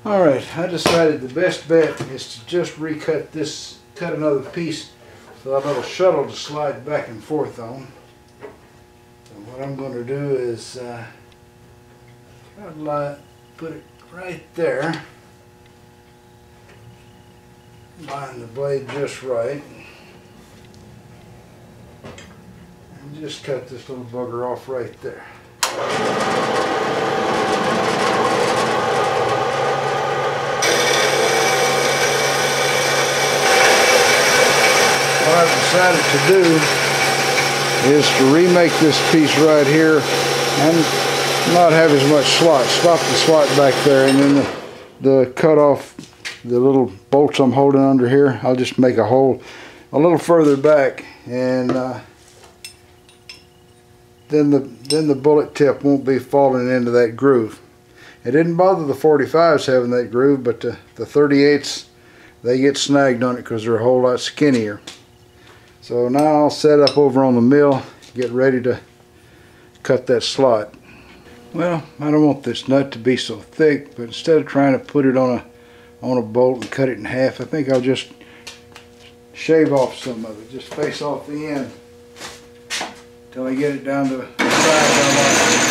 Alright, I decided the best bet is to just recut this, cut another piece for that little shuttle to slide back and forth on. And what I'm going to do is put it right there, line the blade just right, and just cut this little bugger off right there. What I've decided to do is to remake this piece right here and not have as much slot. Stop the slot back there, and then the cut off the little bolts I'm holding under here, I'll just make a hole a little further back, and then the bullet tip won't be falling into that groove. It didn't bother the 45s having that groove, but the 38s, they get snagged on it because they're a whole lot skinnier. So now I'll set up over on the mill, get ready to cut that slot. Well, I don't want this nut to be so thick, but instead of trying to put it on a bolt and cut it in half, I think I'll just shave off some of it. Just face off the end until I get it down to the size I like.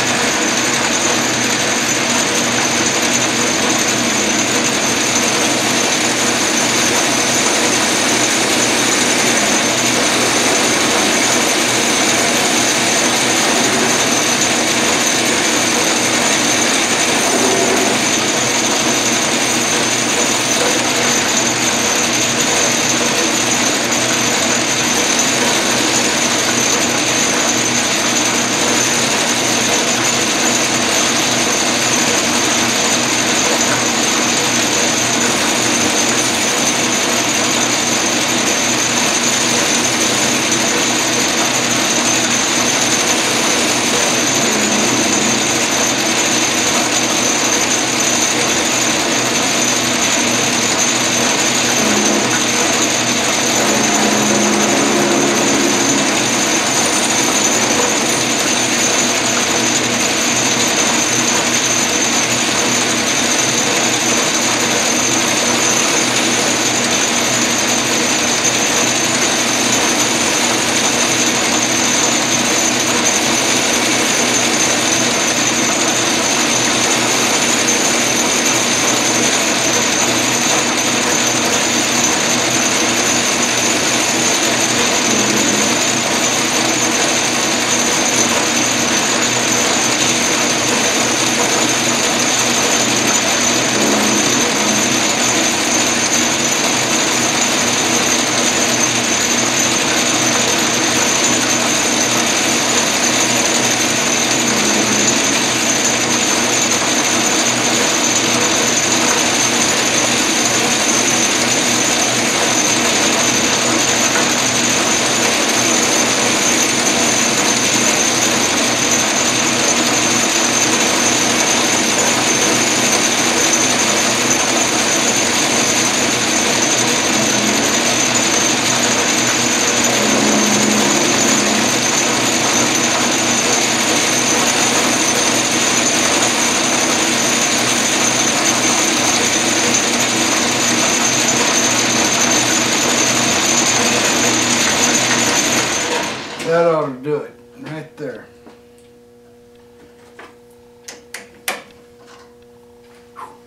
That ought to do it, right there.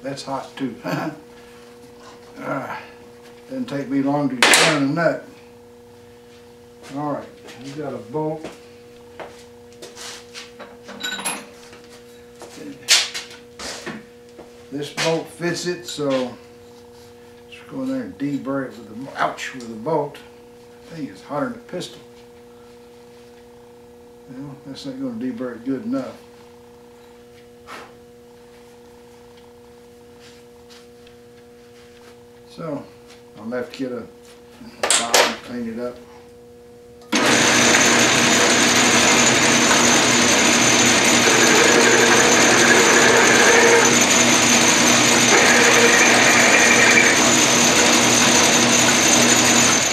That's hot too. Doesn't take me long to turn a nut. Alright, we've got a bolt. This bolt fits it, so let's go in there and deburr it with the, ouch, with the bolt. I think it's hotter than a pistol. Well, that's not going to deburr it good enough. So, I'll have to get a towel and clean it up.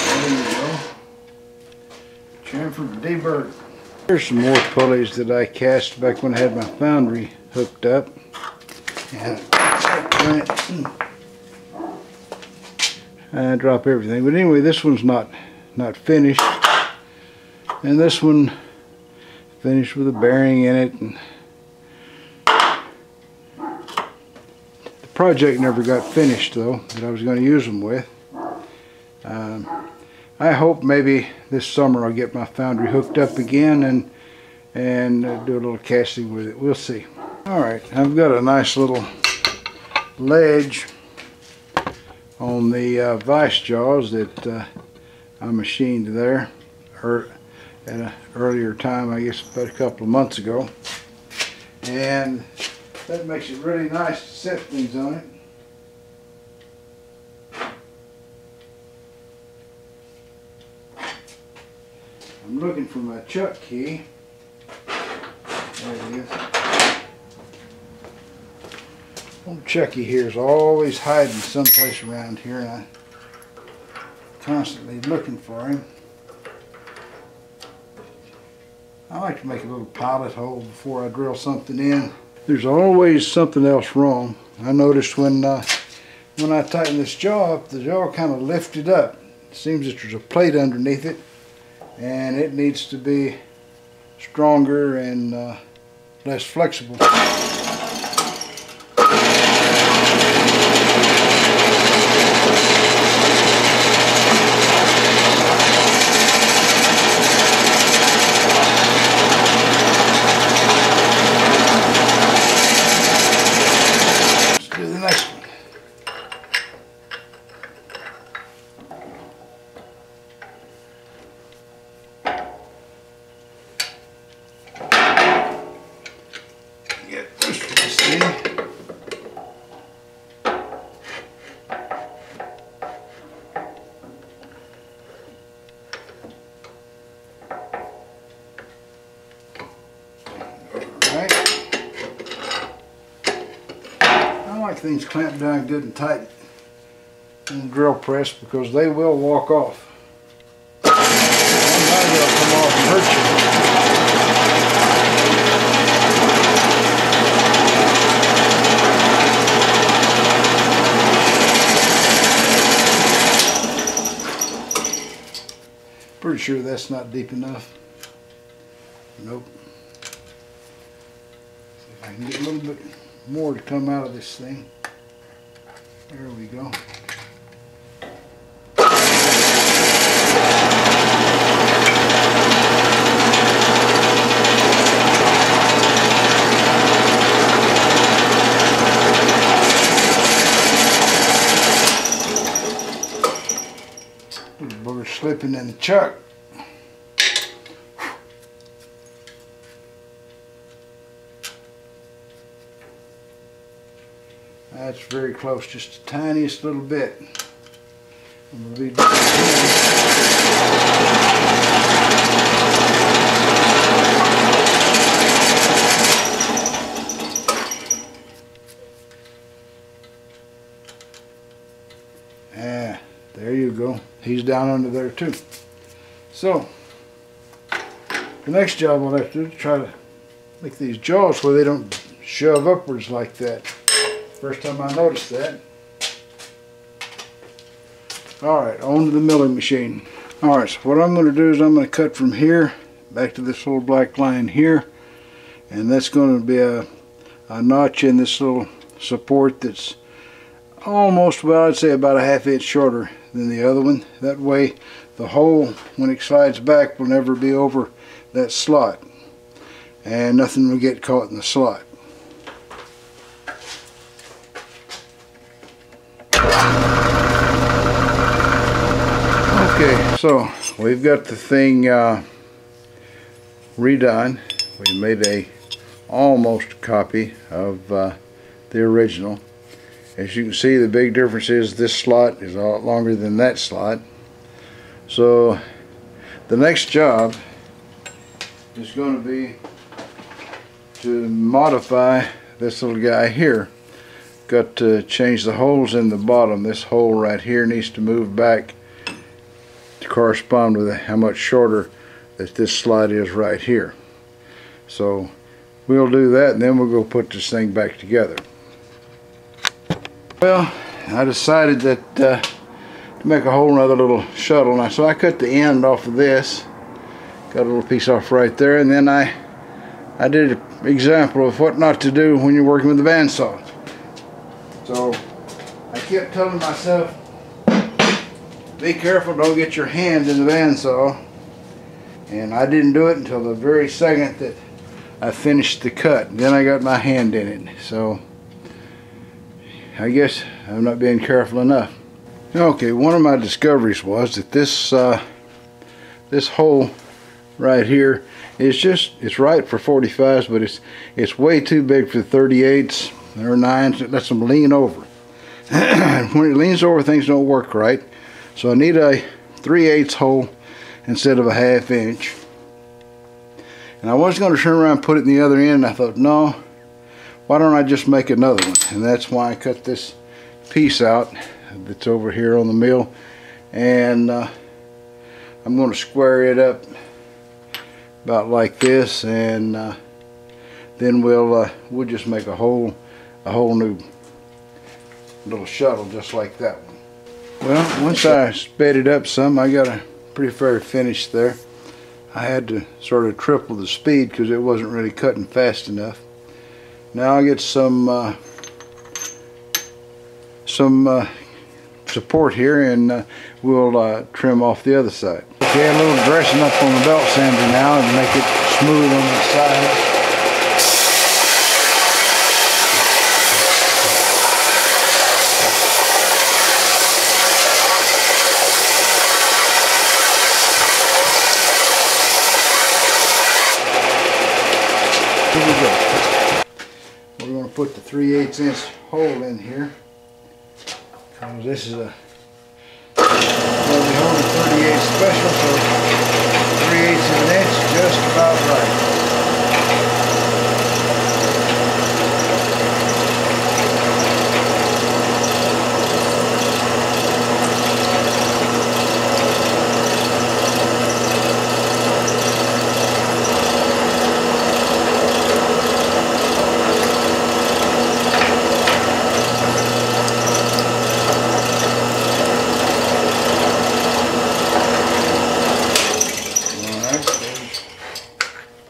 There you go. Chamfer deburred. Here's some more pulleys that I cast back when I had my foundry hooked up. And and drop everything. But anyway, this one's not finished, and this one finished with a bearing in it. And the project never got finished though, that I was going to use them with. I hope maybe this summer I'll get my foundry hooked up again and do a little casting with it. We'll see. Alright, I've got a nice little ledge on the vice jaws that I machined there at an earlier time, I guess about a couple of months ago. And that makes it really nice to set things on it. I'm looking for my chuck key. There it is. Old Chucky here is always hiding someplace around here, and I'm constantly looking for him. I like to make a little pilot hole before I drill something in. There's always something else wrong. I noticed when I tightened this jaw up, the jaw kind of lifted up. It seems that there's a plate underneath it, and it needs to be stronger and less flexible. Let's do the next one. Get this one in. I like things clamped down good and tight in the drill press because they will walk off. Sometimes they'll come off and hurt you. Pretty sure that's not deep enough. Nope. See if I can get a little bit more to come out of this thing. There we go. Little booger slipping in the chuck. That's very close, just the tiniest little bit. I'm gonna be there you go. He's down under there too. So the next job I'll have to do is try to make these jaws where they don't shove upwards like that. First time I noticed that. Alright, on to the milling machine. Alright, so what I'm going to do is I'm going to cut from here back to this little black line here, and that's going to be a notch in this little support that's almost, well, I'd say about a ½ inch shorter than the other one. That way the hole, when it slides back, will never be over that slot, and nothing will get caught in the slot. Okay, so we've got the thing redone. We made a almost copy of the original. As you can see, the big difference is this slot is a lot longer than that slot. So the next job is going to be to modify this little guy here. Got to change the holes in the bottom. This hole right here needs to move back to correspond with how much shorter that this slot is right here. So we'll do that, and then we'll go put this thing back together. Well, I decided that to make a whole nother little shuttle. Now, so I cut the end off of this, got a little piece off right there, and then I did an example of what not to do when you're working with the bandsaw. So I kept telling myself, be careful, don't get your hand in the bandsaw. And I didn't do it until the very second that I finished the cut. Then I got my hand in it. So I guess I'm not being careful enough. Okay, one of my discoveries was that this this hole right here is it's right for 45s, but it's way too big for 38s or 9s. It lets them lean over. When it leans over, things don't work right. So I need a 3/8 hole instead of a 1/2 inch. And I was going to turn around and put it in the other end, and I thought, no, why don't I just make another one? And that's why I cut this piece out that's over here on the mill, and I'm going to square it up about like this, and then we'll just make a whole new little shuttle just like that one. Well, once I sped it up some, I got a pretty fair finish there. I had to sort of triple the speed because it wasn't really cutting fast enough. Now I get some support here, and we'll trim off the other side. Okay, a little dressing up on the belt sander now and make it smooth on the side. Here we go. We're going to put the 3/8 inch hole in here. This is a 38 special, so 3/8 of an inch is just about right.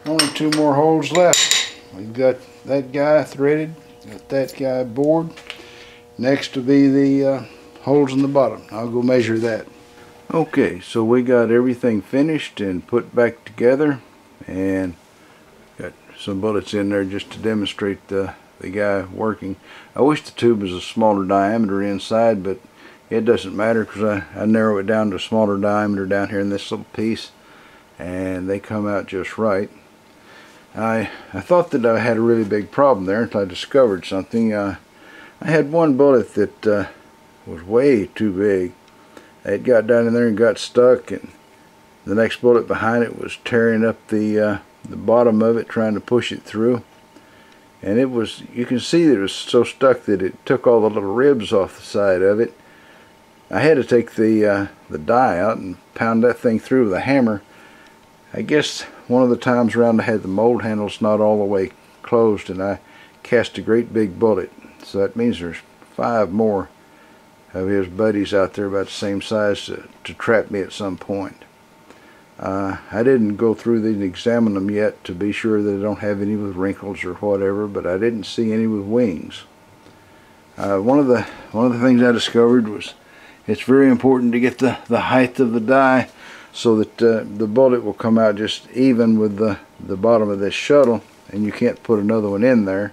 Only 2 more holes left. We've got that guy threaded, got that guy bored. Next will be the holes in the bottom. I'll go measure that. Okay, so we got everything finished and put back together, and got some bullets in there just to demonstrate the guy working. I wish the tube was a smaller diameter inside, but it doesn't matter because I narrow it down to a smaller diameter down here in this little piece, and they come out just right. I thought that I had a really big problem there until I discovered something. I had one bullet that was way too big. It got down in there and got stuck, and the next bullet behind it was tearing up the bottom of it, trying to push it through. And it was, you can see that it was so stuck that it took all the little ribs off the side of it. I had to take the die out and pound that thing through with a hammer. I guess one of the times around I had the mold handles not all the way closed, and I cast a great big bullet. So that means there's 5 more of his buddies out there about the same size to trap me at some point. I didn't go through these and examine them yet to be sure that I don't have any with wrinkles or whatever, but I didn't see any with wings. One of the things I discovered was it's very important to get the height of the die so that the bullet will come out just even with the bottom of this shuttle, and you can't put another one in there.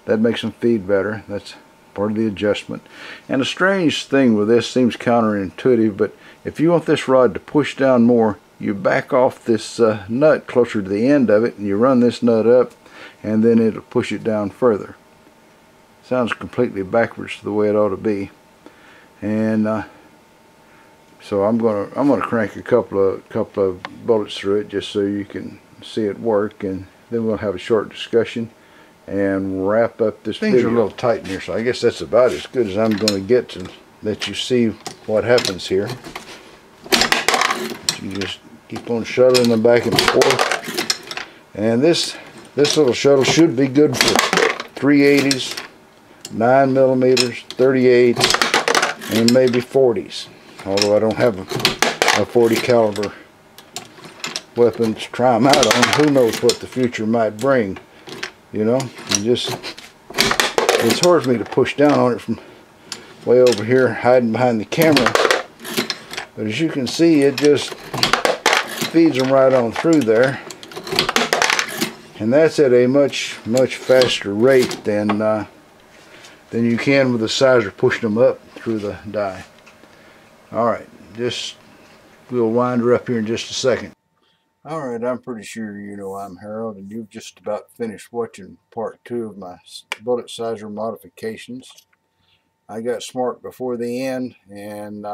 That makes them feed better. That's part of the adjustment. And a strange thing with this, seems counterintuitive, but if you want this rod to push down more, you back off this nut closer to the end of it, and you run this nut up, and then it'll push it down further. Sounds completely backwards to the way it ought to be. And so I'm gonna crank a couple of bullets through it just so you can see it work, and then we'll have a short discussion and wrap up this video. Things are a little tight in here, so I guess that's about as good as I'm going to get to let you see what happens here. You just keep on shuttling them back and forth, and this little shuttle should be good for 380s 9mm, 38, and maybe 40s. Although I don't have a 40 caliber weapon to try them out on. Who knows what the future might bring, you know. It's hard for me to push down on it from way over here hiding behind the camera, but as you can see, it just feeds them right on through there, and that's at a much faster rate than you can with the sizer pushing them up through the die. Alright, we'll wind her up here in just a second. Alright, I'm pretty sure you know I'm Harold, and you've just about finished watching part 2 of my bullet sizer modifications. I got smart before the end and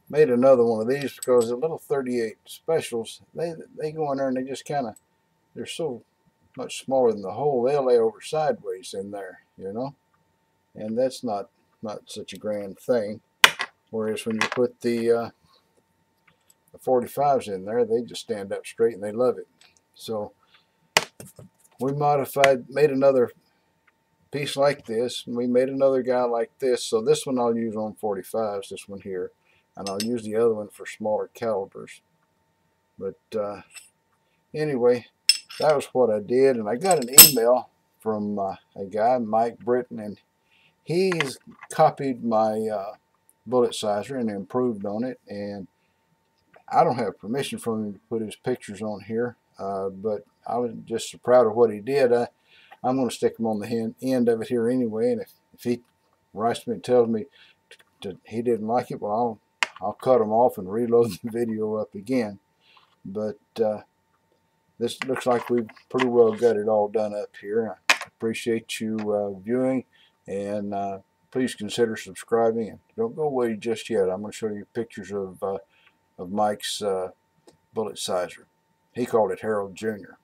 made another one of these because the little 38 specials, they go in there and they just they're so much smaller than the hole, they'll lay over sideways in there, you know, and that's not such a grand thing. Whereas when you put the 45s in there, they just stand up straight and they love it. So we made another piece like this, and we made another guy like this. So this one I'll use on 45s, this one here, and I'll use the other one for smaller calibers. But anyway, that was what I did, and I got an email from a guy, Mike Britton, and he's copied my bullet sizer and improved on it, and I don't have permission from him to put his pictures on here, but I was just so proud of what he did. I'm going to stick him on the end of it here anyway, and if he writes to me and tells me he didn't like it, well, I'll cut him off and reload the video up again. But this looks like we've pretty well got it all done up here. I appreciate you viewing, and please consider subscribing, and don't go away just yet. I'm going to show you pictures of Mike's bullet sizer. He called it Harold Jr.